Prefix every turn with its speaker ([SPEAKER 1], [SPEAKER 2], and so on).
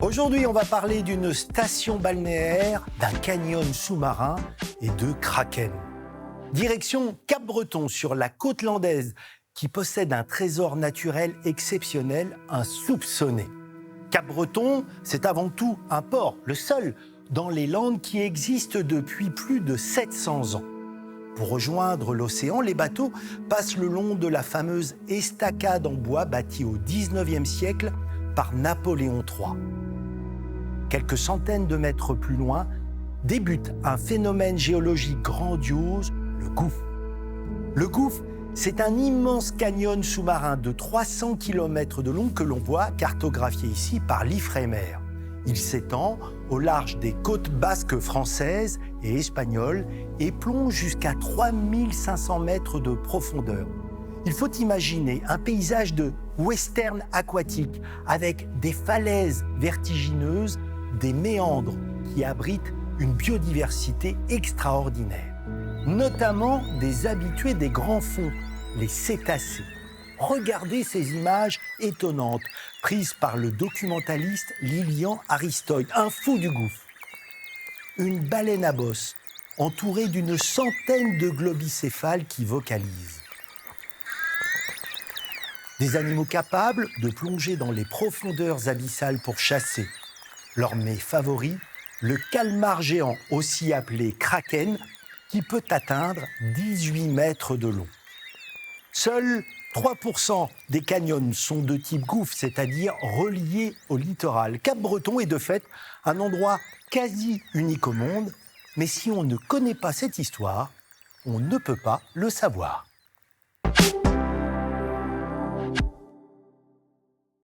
[SPEAKER 1] Aujourd'hui, on va parler d'une station balnéaire, d'un canyon sous-marin et de kraken. Direction Cap-Breton, sur la côte landaise, qui possède un trésor naturel exceptionnel, insoupçonné. Cap-Breton, c'est avant tout un port, le seul dans les Landes qui existe depuis plus de 700 ans. Pour rejoindre l'océan, les bateaux passent le long de la fameuse estacade en bois bâtie au XIXe siècle par Napoléon III. Quelques centaines de mètres plus loin, débute un phénomène géologique grandiose, le gouffre. Le gouffre, c'est un immense canyon sous-marin de 300 km de long que l'on voit cartographié ici par l'Ifremer. Il s'étend au large des côtes basques françaises et espagnoles et plonge jusqu'à 3500 mètres de profondeur. Il faut imaginer un paysage de western aquatique avec des falaises vertigineuses, des méandres qui abritent une biodiversité extraordinaire, notamment des habitués des grands fonds, les cétacés. Regardez ces images étonnantes prises par le documentaliste Lilian Aristoïde, un fou du gouffre. Une baleine à bosse entourée d'une centaine de globicéphales qui vocalisent. Des animaux capables de plonger dans les profondeurs abyssales pour chasser. Leur mets favori, le calmar géant, aussi appelé kraken, qui peut atteindre 18 mètres de long. Seuls 3% des canyons sont de type gouffre, c'est-à-dire reliés au littoral. Cap-Breton est de fait un endroit quasi unique au monde, mais si on ne connaît pas cette histoire, on ne peut pas le savoir.